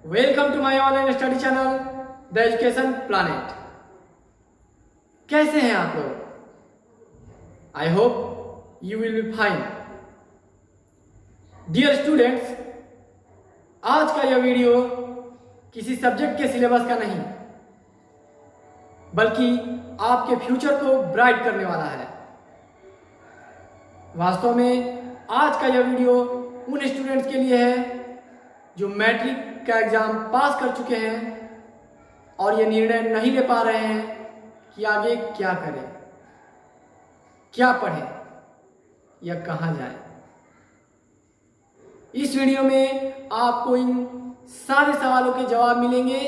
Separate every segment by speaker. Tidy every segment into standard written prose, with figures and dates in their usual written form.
Speaker 1: Welcome to my online study channel the education planet. कैसे हैं आप लोग? I hope you will be fine. Dear students, आज का यह वीडियो किसी सब्जेक्ट के सिलेबस का नहीं बल्कि आपके फ्यूचर को ब्राइट करने वाला है। वास्तव में आज का यह वीडियो उन स्टूडेंट्स के लिए है जो मैट्रिक का एग्जाम पास कर चुके हैं और ये निर्णय नहीं ले पा रहे हैं कि आगे क्या करें, क्या पढ़ें या कहाँ जाएं। इस वीडियो में आपको इन सारे सवालों के जवाब मिलेंगे,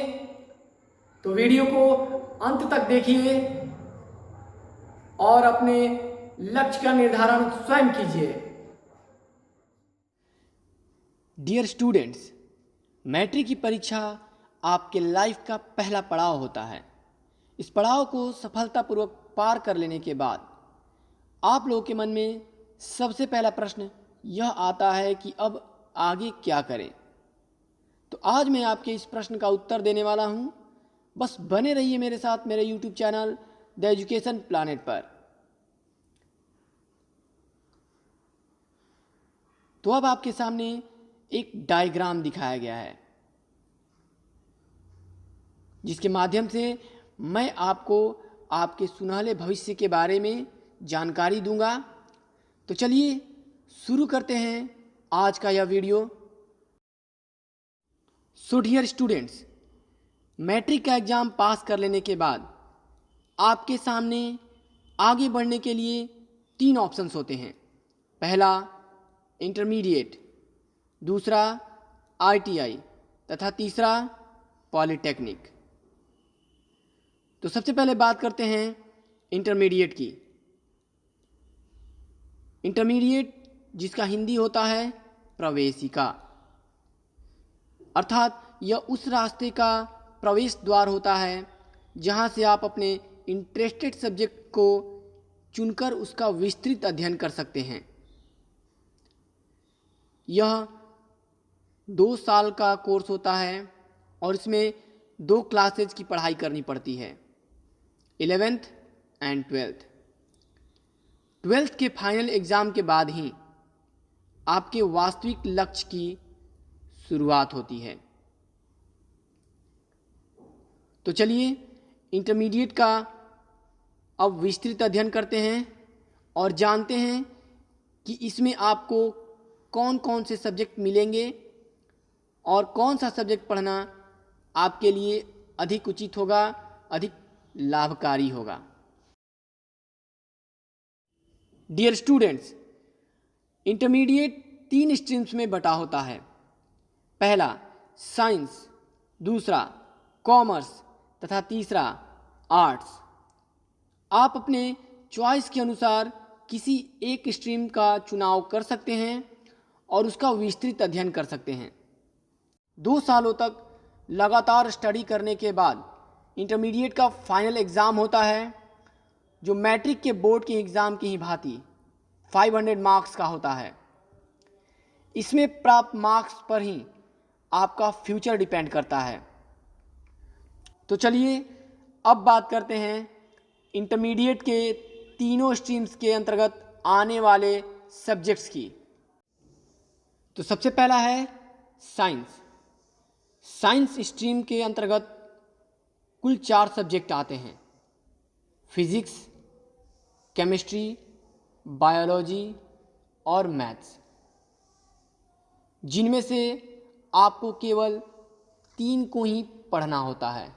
Speaker 1: तो वीडियो को अंत तक देखिए और अपने लक्ष्य का निर्धारण स्वयं कीजिए।
Speaker 2: डियर स्टूडेंट्स, मैट्रिक की परीक्षा आपके लाइफ का पहला पड़ाव होता है। इस पड़ाव को सफलतापूर्वक पार कर लेने के बाद आप लोगों के मन में सबसे पहला प्रश्न यह आता है कि अब आगे क्या करें। तो आज मैं आपके इस प्रश्न का उत्तर देने वाला हूं। बस बने रहिए मेरे साथ मेरे YouTube channel the education planet पर। तो अब आपके सामने एक डायग्राम दिखाया गया है जिसके माध्यम से मैं आपको आपके सुनहले भविष्य के बारे में जानकारी दूंगा। तो चलिए शुरू करते हैं आज का यह video. So dear students, matric का एग्ज़ाम पास कर लेने के बाद आपके सामने आगे बढ़ने के लिए 3 ऑप्शंस होते हैं। पहला इंटरमीडिएट, दूसरा ITI तथा तीसरा पॉलिटेक्निक। तो सबसे पहले बात करते हैं इंटरमीडिएट की। इंटरमीडिएट जिसका हिंदी होता है प्रवेशिका, अर्थात यह उस रास्ते का प्रवेश द्वार होता है जहां से आप अपने इंटरेस्टेड सब्जेक्ट को चुनकर उसका विस्तृत अध्ययन कर सकते हैं। यह 2 साल का कोर्स होता है और इसमें 2 क्लासेज की पढ़ाई करनी पड़ती है, 11th एंड 12th। 12th के फाइनल एग्ज़ाम के बाद ही आपके वास्तविक लक्ष्य की शुरुआत होती है। तो चलिए इंटरमीडिएट का अब विस्तृत अध्ययन करते हैं और जानते हैं कि इसमें आपको कौन कौन से सब्जेक्ट मिलेंगे और कौन सा सब्जेक्ट पढ़ना आपके लिए अधिक उचित होगा, अधिक लाभकारी होगा। डियर स्टूडेंट्स, इंटरमीडिएट 3 स्ट्रीम्स में बटा होता है। पहला साइंस, दूसरा कॉमर्स तथा तीसरा आर्ट्स। आप अपने चॉइस के अनुसार किसी एक स्ट्रीम का चुनाव कर सकते हैं और उसका विस्तृत अध्ययन कर सकते हैं। 2 सालों तक लगातार स्टडी करने के बाद इंटरमीडिएट का फाइनल एग्ज़ाम होता है जो मैट्रिक के बोर्ड के एग्ज़ाम की ही भांति 500 मार्क्स का होता है। इसमें प्राप्त मार्क्स पर ही आपका फ्यूचर डिपेंड करता है। तो चलिए अब बात करते हैं इंटरमीडिएट के तीनों स्ट्रीम्स के अंतर्गत आने वाले सब्जेक्ट्स की। तो सबसे पहला है साइंस। साइंस स्ट्रीम के अंतर्गत कुल 4 सब्जेक्ट आते हैं: फिजिक्स, केमिस्ट्री, बायोलॉजी और मैथ्स, जिनमें से आपको केवल 3 को ही पढ़ना होता है,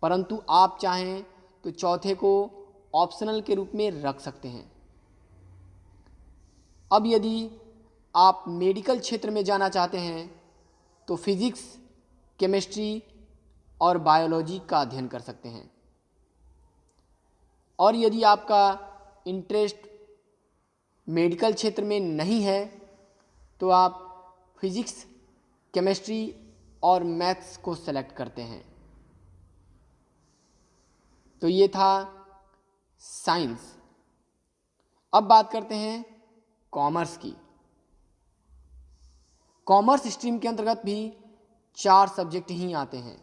Speaker 2: परंतु आप चाहें तो चौथे को ऑप्शनल के रूप में रख सकते हैं। अब यदि आप मेडिकल क्षेत्र में जाना चाहते हैं तो फिजिक्स, केमिस्ट्री और बायोलॉजी का अध्ययन कर सकते हैं। और यदि आपका इंटरेस्ट मेडिकल क्षेत्र में नहीं है तो आप फिजिक्स, केमिस्ट्री और मैथ्स को सेलेक्ट करते हैं। तो ये था साइंस। अब बात करते हैं कॉमर्स की। कॉमर्स स्ट्रीम के अंतर्गत भी 4 सब्जेक्ट ही आते हैं।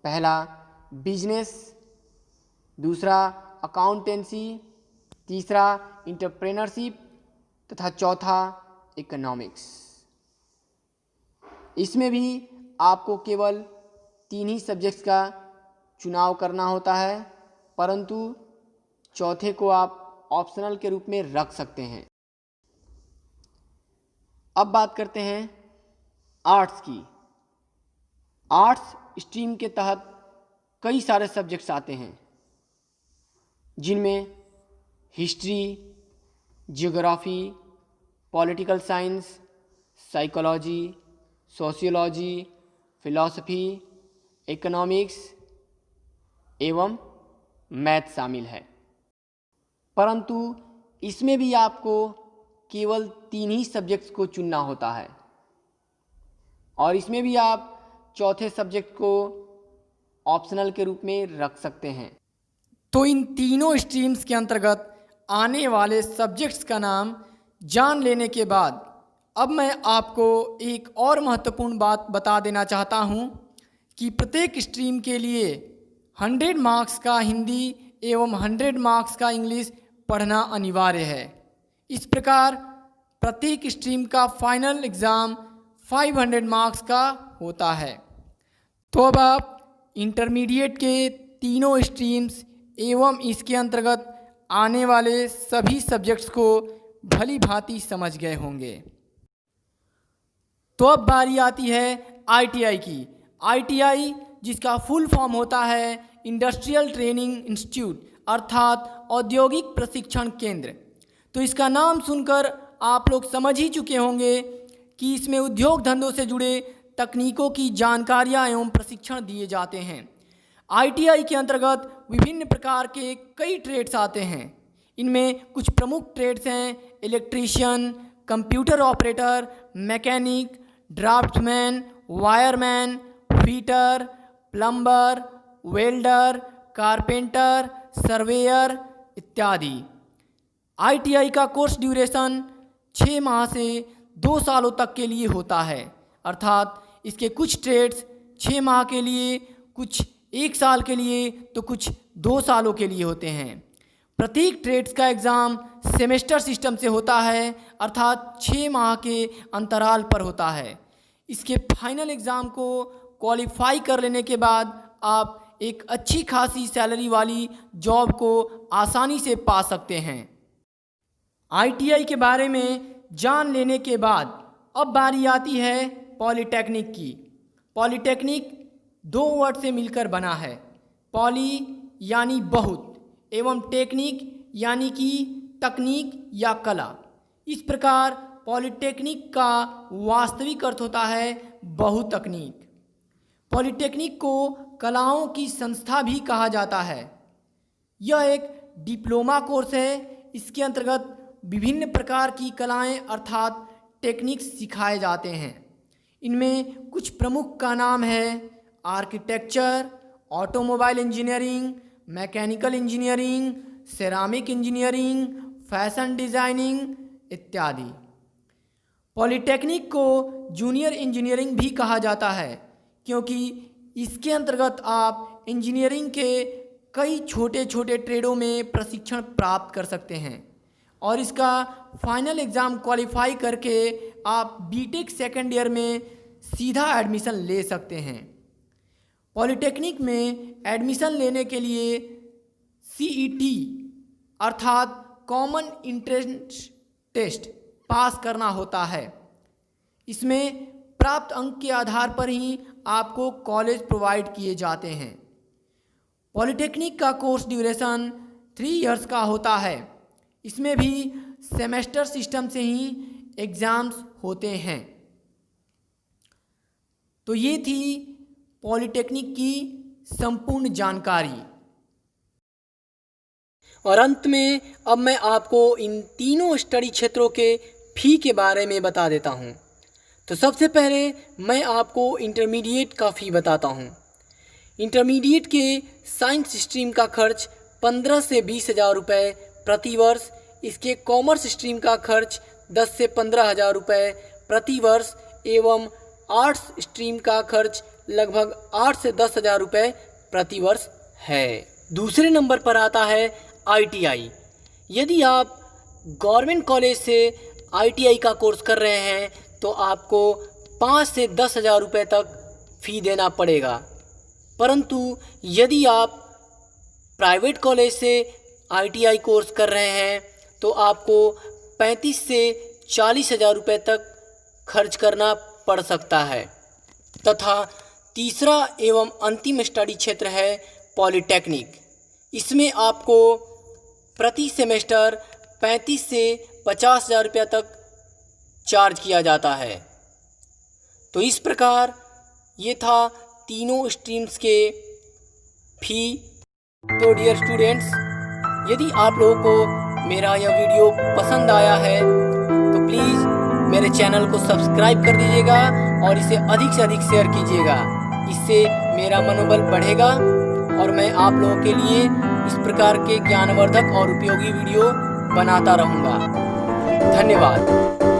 Speaker 2: पहला बिजनेस, दूसरा अकाउंटेंसी, तीसरा इंटरप्रेनरशिप तथा चौथा इकोनॉमिक्स। इसमें भी आपको केवल 3 ही सब्जेक्ट्स का चुनाव करना होता है, परंतु चौथे को आप ऑप्शनल के रूप में रख सकते हैं। अब बात करते हैं आर्ट्स की। आर्ट्स स्ट्रीम के तहत कई सारे सब्जेक्ट्स आते हैं, जिनमें history, geography, political science, psychology, sociology, philosophy, economics एवं मैथ शामिल है। परंतु इसमें भी आपको केवल 3 ही सब्जेक्ट्स को चुनना होता है और इसमें भी आप चौथे सब्जेक्ट को ऑप्शनल के रूप में रख सकते हैं।
Speaker 1: तो इन तीनों स्ट्रीम्स के अंतर्गत आने वाले सब्जेक्ट्स का नाम जान लेने के बाद अब मैं आपको एक और महत्वपूर्ण बात बता देना चाहता हूँ कि प्रत्येक स्ट्रीम के लिए 100 मार्क्स का हिंदी एवं 100 मार्क्स का इंग्लिश पढ़ना अनिवार्य है। इस प्रकार प्रत्येक स्ट्रीम का फाइनल एग्ज़ाम 500 मार्क्स का होता है। तो अब आप इंटरमीडिएट के तीनों स्ट्रीम्स एवं इसके अंतर्गत आने वाले सभी सब्जेक्ट्स को भली भांति समझ गए होंगे। तो अब बारी आती है आईटीआई की। आईटीआई जिसका फुल फॉर्म होता है इंडस्ट्रियल ट्रेनिंग इंस्टीट्यूट अर्थात औद्योगिक प्रशिक्षण केंद्र। तो इसका नाम सुनकर आप लोग समझ ही चुके होंगे कि इसमें उद्योग धंधों से जुड़े तकनीकों की जानकारियाँ एवं प्रशिक्षण दिए जाते हैं। आईटीआई के अंतर्गत विभिन्न प्रकार के कई ट्रेड्स आते हैं। इनमें कुछ प्रमुख ट्रेड्स हैं electrician, computer operator, mechanic, draughtsman, wireman, fitter, plumber, welder, carpenter, surveyor इत्यादि। आईटीआई का कोर्स ड्यूरेशन 6 माह से 2 सालों तक के लिए होता है, अर्थात इसके कुछ ट्रेड्स 6 माह के लिए, कुछ 1 साल के लिए तो कुछ 2 सालों के लिए होते हैं। प्रत्येक ट्रेड्स का एग्ज़ाम सेमेस्टर सिस्टम से होता है, अर्थात 6 माह के अंतराल पर होता है। इसके फाइनल एग्ज़ाम को क्वालिफाई कर लेने के बाद आप एक अच्छी खासी सैलरी वाली जॉब को आसानी से पा सकते हैं। आईटीआई के बारे में जान लेने के बाद अब बारी आती है पॉलीटेक्निक की। पॉलीटेक्निक 2 वर्ड से मिलकर बना है। पॉली यानी बहुत एवं टेक्निक यानी कि तकनीक या कला। इस प्रकार पॉलीटेक्निक का वास्तविक अर्थ होता है बहुतकनीक। पॉलीटेक्निक को कलाओं की संस्था भी कहा जाता है। यह एक डिप्लोमा कोर्स है। इसके अंतर्गत विभिन्न प्रकार की कलाएं अर्थात टेक्निक्स सिखाए जाते हैं। इनमें कुछ प्रमुख का नाम है architecture, automobile engineering, mechanical engineering, ceramic engineering, fashion designing इत्यादि। पॉलीटेक्निक को जूनियर इंजीनियरिंग भी कहा जाता है क्योंकि इसके अंतर्गत आप इंजीनियरिंग के कई छोटे छोटे ट्रेडों में प्रशिक्षण प्राप्त कर सकते हैं और इसका फाइनल एग्ज़ाम क्वालिफाई करके आप बीटेक सेकेंड ईयर में सीधा एडमिशन ले सकते हैं। पॉलीटेक्निक में एडमिशन लेने के लिए सीईटी अर्थात कॉमन एंट्रेंस टेस्ट पास करना होता है। इसमें प्राप्त अंक के आधार पर ही आपको कॉलेज प्रोवाइड किए जाते हैं। पॉलीटेक्निक का कोर्स ड्यूरेशन 3 इयर्स का होता है। इसमें भी सेमेस्टर सिस्टम से ही एग्ज़ाम्स होते हैं। तो ये थी पॉलीटेक्निक की संपूर्ण जानकारी।
Speaker 2: और अंत में अब मैं आपको इन तीनों स्टडी क्षेत्रों के फ़ी के बारे में बता देता हूँ। तो सबसे पहले मैं आपको इंटरमीडिएट का फ़ी बताता हूँ। इंटरमीडिएट के साइंस स्ट्रीम का खर्च 15 से 20 हज़ार रुपये प्रति वर्ष। इसके कॉमर्स स्ट्रीम का खर्च 10 से 15 हज़ार रुपये प्रति वर्ष एवं आर्ट्स स्ट्रीम का खर्च लगभग 8 से 10 हज़ार रुपये प्रति वर्ष है। दूसरे नंबर पर आता है ITI। यदि आप गवर्नमेंट कॉलेज से ITI का कोर्स कर रहे हैं तो आपको 5 से 10 हज़ार रुपये तक फ़ी देना पड़ेगा, परंतु यदि आप प्राइवेट कॉलेज से ITI कोर्स कर रहे हैं तो आपको 35 से 40 हज़ार रुपये तक खर्च करना पड़ सकता है। तथा तीसरा एवं अंतिम स्टडी क्षेत्र है पॉलिटेक्निक। इसमें आपको प्रति सेमेस्टर 35 से 50 हज़ार रुपये तक चार्ज किया जाता है। तो इस प्रकार ये था तीनों स्ट्रीम्स के फ़ी। तो डियर स्टूडेंट्स, यदि आप लोगों को मेरा यह वीडियो पसंद आया है तो प्लीज़ मेरे चैनल को सब्सक्राइब कर दीजिएगा और इसे अधिक से अधिक शेयर कीजिएगा। इससे मेरा मनोबल बढ़ेगा और मैं आप लोगों के लिए इस प्रकार के ज्ञानवर्धक और उपयोगी वीडियो बनाता रहूँगा। धन्यवाद।